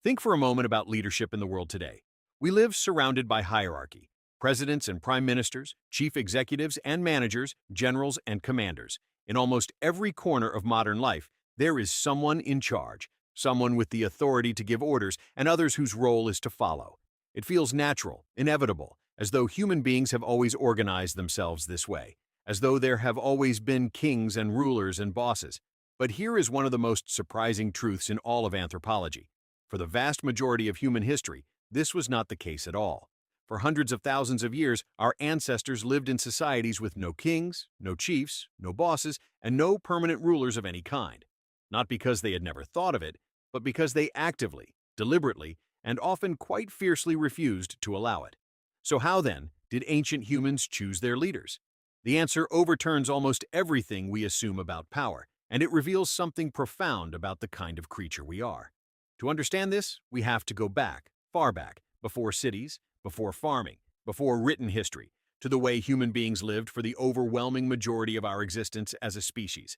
Think for a moment about leadership in the world today. We live surrounded by hierarchy. Presidents and prime ministers, chief executives and managers, generals and commanders. In almost every corner of modern life, there is someone in charge, someone with the authority to give orders, and others whose role is to follow. It feels natural, inevitable, as though human beings have always organized themselves this way, as though there have always been kings and rulers and bosses. But here is one of the most surprising truths in all of anthropology. For the vast majority of human history, this was not the case at all. For hundreds of thousands of years, our ancestors lived in societies with no kings, no chiefs, no bosses, and no permanent rulers of any kind. Not because they had never thought of it, but because they actively, deliberately, and often quite fiercely refused to allow it. So how then did ancient humans choose their leaders? The answer overturns almost everything we assume about power, and it reveals something profound about the kind of creature we are. To understand this, we have to go back, far back, before cities, before farming, before written history, to the way human beings lived for the overwhelming majority of our existence as a species.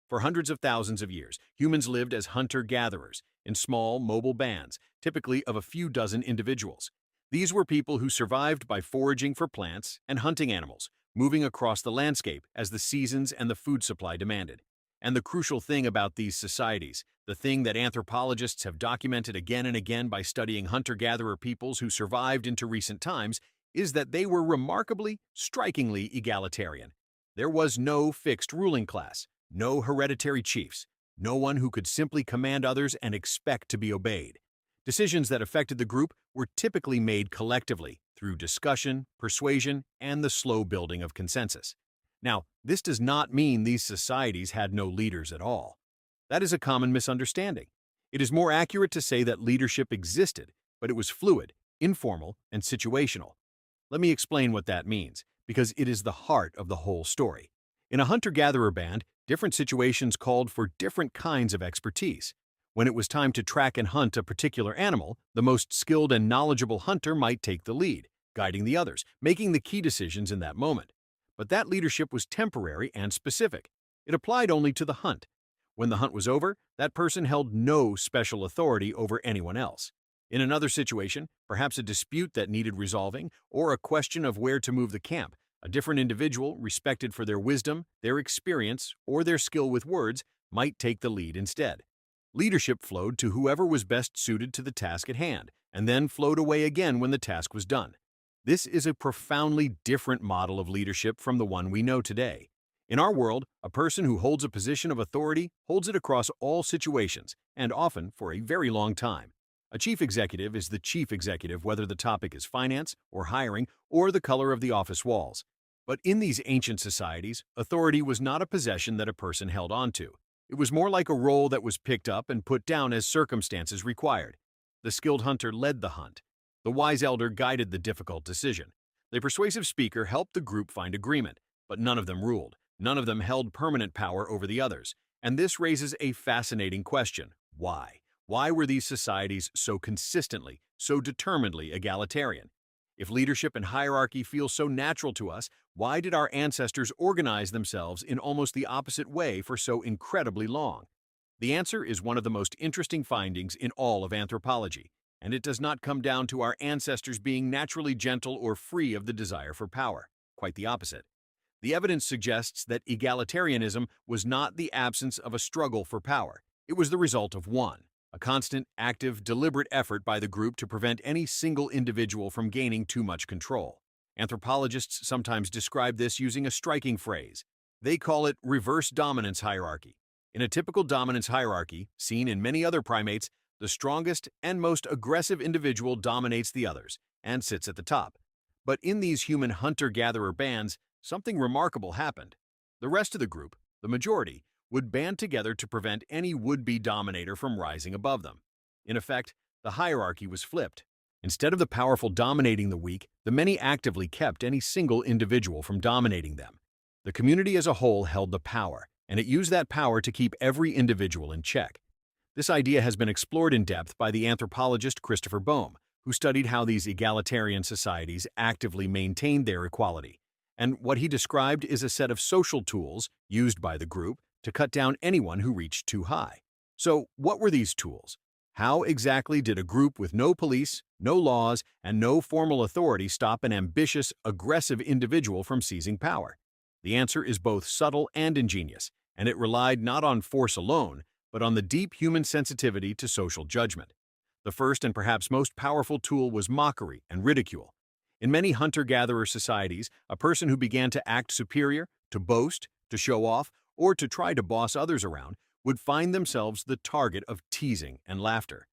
For hundreds of thousands of years, humans lived as hunter-gatherers, in small, mobile bands, typically of a few dozen individuals. These were people who survived by foraging for plants and hunting animals, moving across the landscape as the seasons and the food supply demanded. And the crucial thing about these societies, the thing that anthropologists have documented again and again by studying hunter-gatherer peoples who survived into recent times, is that they were remarkably, strikingly egalitarian. There was no fixed ruling class, no hereditary chiefs, no one who could simply command others and expect to be obeyed. Decisions that affected the group were typically made collectively through discussion, persuasion, and the slow building of consensus. Now, this does not mean these societies had no leaders at all. That is a common misunderstanding. It is more accurate to say that leadership existed, but it was fluid, informal, and situational. Let me explain what that means, because it is the heart of the whole story. In a hunter-gatherer band, different situations called for different kinds of expertise. When it was time to track and hunt a particular animal, the most skilled and knowledgeable hunter might take the lead, guiding the others, making the key decisions in that moment. But that leadership was temporary and specific. It applied only to the hunt. When the hunt was over, that person held no special authority over anyone else. In another situation, perhaps a dispute that needed resolving, or a question of where to move the camp, a different individual, respected for their wisdom, their experience, or their skill with words, might take the lead instead. Leadership flowed to whoever was best suited to the task at hand, and then flowed away again when the task was done. This is a profoundly different model of leadership from the one we know today. In our world, a person who holds a position of authority holds it across all situations, and often for a very long time. A chief executive is the chief executive whether the topic is finance, or hiring, or the color of the office walls. But in these ancient societies, authority was not a possession that a person held onto. It was more like a role that was picked up and put down as circumstances required. The skilled hunter led the hunt. The wise elder guided the difficult decision. The persuasive speaker helped the group find agreement, but none of them ruled. None of them held permanent power over the others. And this raises a fascinating question. Why? Why were these societies so consistently, so determinedly egalitarian? If leadership and hierarchy feel so natural to us, why did our ancestors organize themselves in almost the opposite way for so incredibly long? The answer is one of the most interesting findings in all of anthropology. And it does not come down to our ancestors being naturally gentle or free of the desire for power. Quite the opposite. The evidence suggests that egalitarianism was not the absence of a struggle for power. It was the result of one, a constant, active, deliberate effort by the group to prevent any single individual from gaining too much control. Anthropologists sometimes describe this using a striking phrase. They call it reverse dominance hierarchy. In a typical dominance hierarchy, seen in many other primates, the strongest and most aggressive individual dominates the others and sits at the top. But in these human hunter-gatherer bands, something remarkable happened. The rest of the group, the majority, would band together to prevent any would-be dominator from rising above them. In effect, the hierarchy was flipped. Instead of the powerful dominating the weak, the many actively kept any single individual from dominating them. The community as a whole held the power, and it used that power to keep every individual in check. This idea has been explored in depth by the anthropologist Christopher Boehm, who studied how these egalitarian societies actively maintained their equality. And what he described is a set of social tools used by the group to cut down anyone who reached too high. So, what were these tools? How exactly did a group with no police, no laws, and no formal authority stop an ambitious, aggressive individual from seizing power? The answer is both subtle and ingenious, and it relied not on force alone, but on the deep human sensitivity to social judgment. The first and perhaps most powerful tool was mockery and ridicule. In many hunter-gatherer societies, a person who began to act superior, to boast, to show off, or to try to boss others around would find themselves the target of teasing and laughter.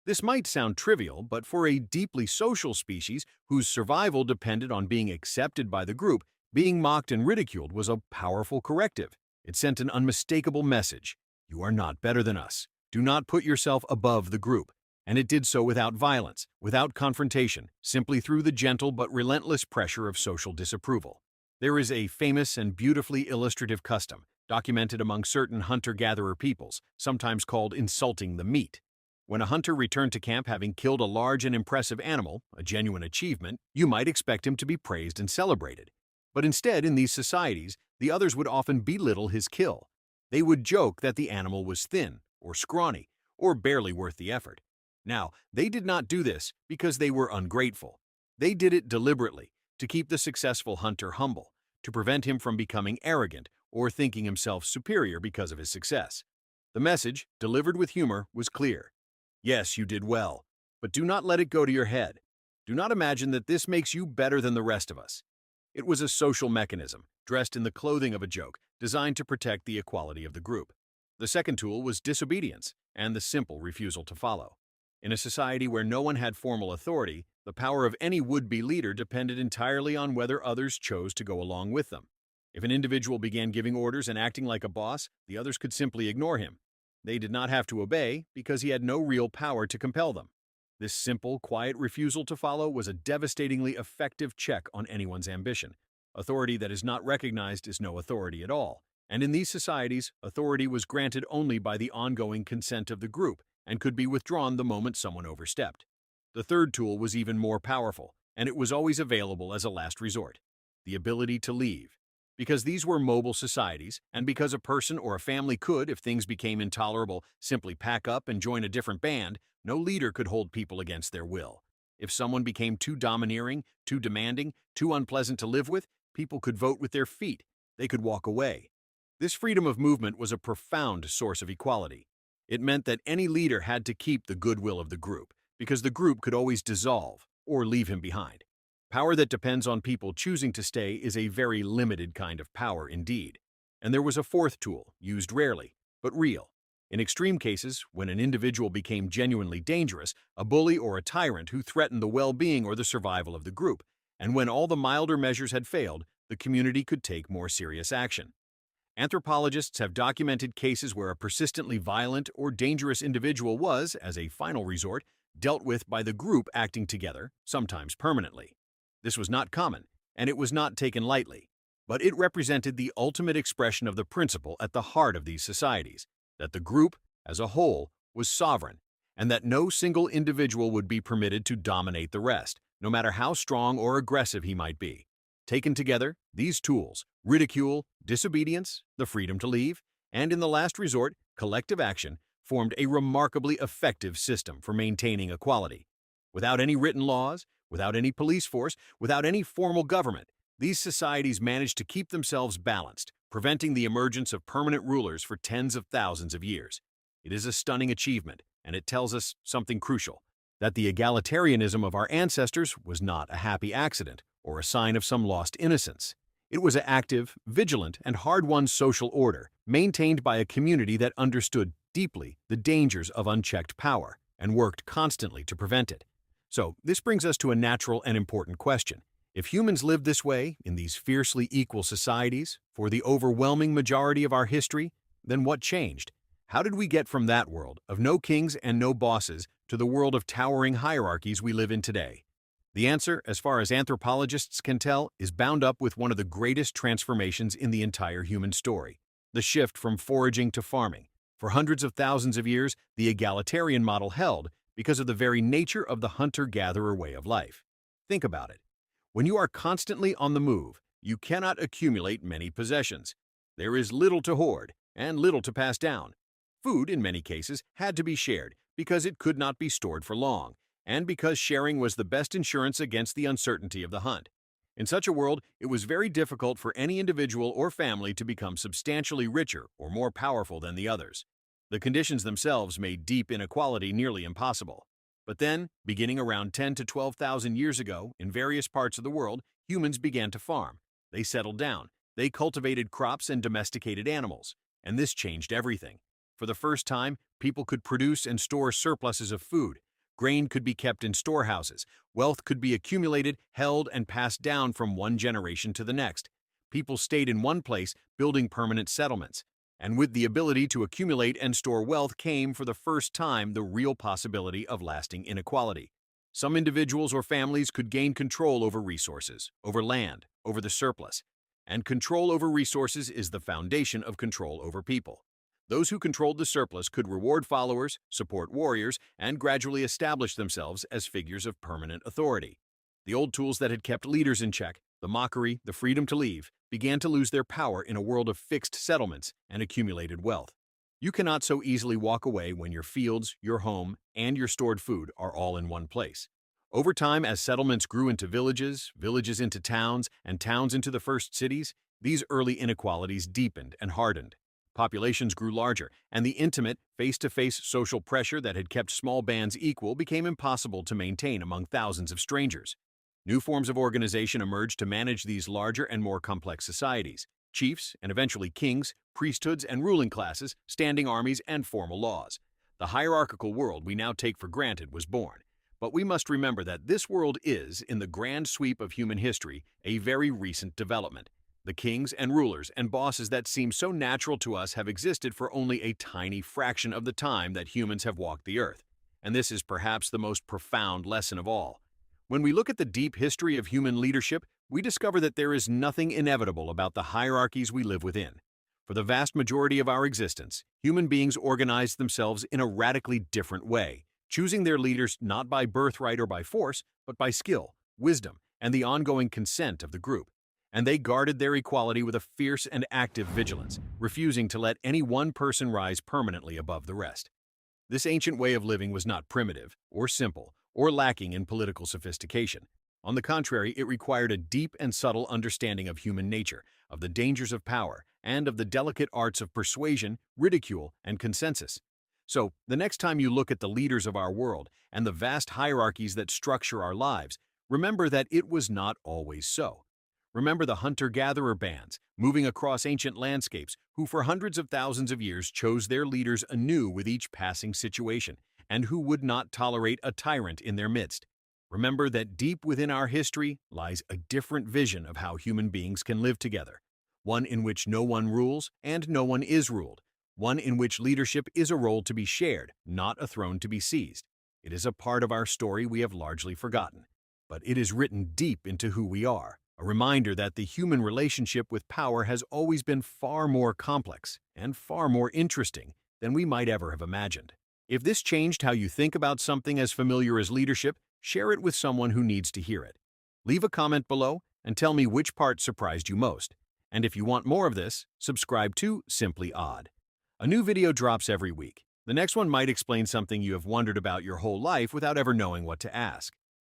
This might sound trivial, but for a deeply social species whose survival depended on being accepted by the group, being mocked and ridiculed was a powerful corrective. It sent an unmistakable message: you are not better than us. Do not put yourself above the group. And it did so without violence, without confrontation, simply through the gentle but relentless pressure of social disapproval. There is a famous and beautifully illustrative custom, documented among certain hunter-gatherer peoples, sometimes called insulting the meat. When a hunter returned to camp having killed a large and impressive animal, a genuine achievement, you might expect him to be praised and celebrated. But instead, in these societies, the others would often belittle his kill. They would joke that the animal was thin, or scrawny, or barely worth the effort. Now, they did not do this because they were ungrateful. They did it deliberately, to keep the successful hunter humble, to prevent him from becoming arrogant or thinking himself superior because of his success. The message, delivered with humor, was clear. Yes, you did well, but do not let it go to your head. Do not imagine that this makes you better than the rest of us. It was a social mechanism, dressed in the clothing of a joke, designed to protect the equality of the group. The second tool was disobedience and the simple refusal to follow. In a society where no one had formal authority, the power of any would-be leader depended entirely on whether others chose to go along with them. If an individual began giving orders and acting like a boss, the others could simply ignore him. They did not have to obey because he had no real power to compel them. This simple, quiet refusal to follow was a devastatingly effective check on anyone's ambition. Authority that is not recognized is no authority at all. And in these societies, authority was granted only by the ongoing consent of the group and could be withdrawn the moment someone overstepped. The third tool was even more powerful, and it was always available as a last resort: the ability to leave. Because these were mobile societies, and because a person or a family could, if things became intolerable, simply pack up and join a different band, no leader could hold people against their will. If someone became too domineering, too demanding, too unpleasant to live with, people could vote with their feet. They could walk away. This freedom of movement was a profound source of equality. It meant that any leader had to keep the goodwill of the group, because the group could always dissolve or leave him behind. Power that depends on people choosing to stay is a very limited kind of power indeed. And there was a fourth tool, used rarely, but real. In extreme cases, when an individual became genuinely dangerous, a bully or a tyrant who threatened the well-being or the survival of the group, and when all the milder measures had failed, the community could take more serious action. Anthropologists have documented cases where a persistently violent or dangerous individual was, as a final resort, dealt with by the group acting together, sometimes permanently. This was not common, and it was not taken lightly, but it represented the ultimate expression of the principle at the heart of these societies, that the group, as a whole, was sovereign, and that no single individual would be permitted to dominate the rest, no matter how strong or aggressive he might be. Taken together, these tools, ridicule, disobedience, the freedom to leave, and in the last resort, collective action, formed a remarkably effective system for maintaining equality. Without any written laws, without any police force, without any formal government, these societies managed to keep themselves balanced, preventing the emergence of permanent rulers for tens of thousands of years. It is a stunning achievement, and it tells us something crucial: that the egalitarianism of our ancestors was not a happy accident or a sign of some lost innocence. It was an active, vigilant, and hard-won social order, maintained by a community that understood deeply the dangers of unchecked power and worked constantly to prevent it. So, this brings us to a natural and important question. If humans lived this way, in these fiercely equal societies, for the overwhelming majority of our history, then what changed? How did we get from that world of no kings and no bosses to the world of towering hierarchies we live in today? The answer, as far as anthropologists can tell, is bound up with one of the greatest transformations in the entire human story: the shift from foraging to farming. For hundreds of thousands of years, the egalitarian model held because of the very nature of the hunter-gatherer way of life. Think about it. When you are constantly on the move, you cannot accumulate many possessions. There is little to hoard and little to pass down. Food, in many cases, had to be shared, because it could not be stored for long, and because sharing was the best insurance against the uncertainty of the hunt. In such a world, it was very difficult for any individual or family to become substantially richer or more powerful than the others. The conditions themselves made deep inequality nearly impossible. But then, beginning around 10 to 12,000 years ago, in various parts of the world, humans began to farm. They settled down. They cultivated crops and domesticated animals. And this changed everything. For the first time, people could produce and store surpluses of food. Grain could be kept in storehouses. Wealth could be accumulated, held, and passed down from one generation to the next. People stayed in one place, building permanent settlements. And with the ability to accumulate and store wealth came, for the first time, the real possibility of lasting inequality. Some individuals or families could gain control over resources, over land, over the surplus. And control over resources is the foundation of control over people. Those who controlled the surplus could reward followers, support warriors, and gradually establish themselves as figures of permanent authority. The old tools that had kept leaders in check, the mockery, the freedom to leave, began to lose their power in a world of fixed settlements and accumulated wealth. You cannot so easily walk away when your fields, your home, and your stored food are all in one place. Over time, as settlements grew into villages, villages into towns, and towns into the first cities, these early inequalities deepened and hardened. Populations grew larger, and the intimate, face-to-face social pressure that had kept small bands equal became impossible to maintain among thousands of strangers. New forms of organization emerged to manage these larger and more complex societies: chiefs and eventually kings, priesthoods and ruling classes, standing armies, and formal laws. The hierarchical world we now take for granted was born. But we must remember that this world is, in the grand sweep of human history, a very recent development. The kings and rulers and bosses that seem so natural to us have existed for only a tiny fraction of the time that humans have walked the earth. And this is perhaps the most profound lesson of all. When we look at the deep history of human leadership, we discover that there is nothing inevitable about the hierarchies we live within. For the vast majority of our existence, human beings organized themselves in a radically different way, choosing their leaders not by birthright or by force, but by skill, wisdom, and the ongoing consent of the group. And they guarded their equality with a fierce and active vigilance, refusing to let any one person rise permanently above the rest. This ancient way of living was not primitive, or simple, or lacking in political sophistication. On the contrary, it required a deep and subtle understanding of human nature, of the dangers of power, and of the delicate arts of persuasion, ridicule, and consensus. So, the next time you look at the leaders of our world and the vast hierarchies that structure our lives, remember that it was not always so. Remember the hunter-gatherer bands, moving across ancient landscapes, who for hundreds of thousands of years chose their leaders anew with each passing situation, and who would not tolerate a tyrant in their midst. Remember that deep within our history lies a different vision of how human beings can live together, one in which no one rules and no one is ruled, one in which leadership is a role to be shared, not a throne to be seized. It is a part of our story we have largely forgotten, but it is written deep into who we are. A reminder that the human relationship with power has always been far more complex and far more interesting than we might ever have imagined. If this changed how you think about something as familiar as leadership, share it with someone who needs to hear it. Leave a comment below and tell me which part surprised you most. And if you want more of this, subscribe to Simply Odd. A new video drops every week. The next one might explain something you have wondered about your whole life without ever knowing what to ask.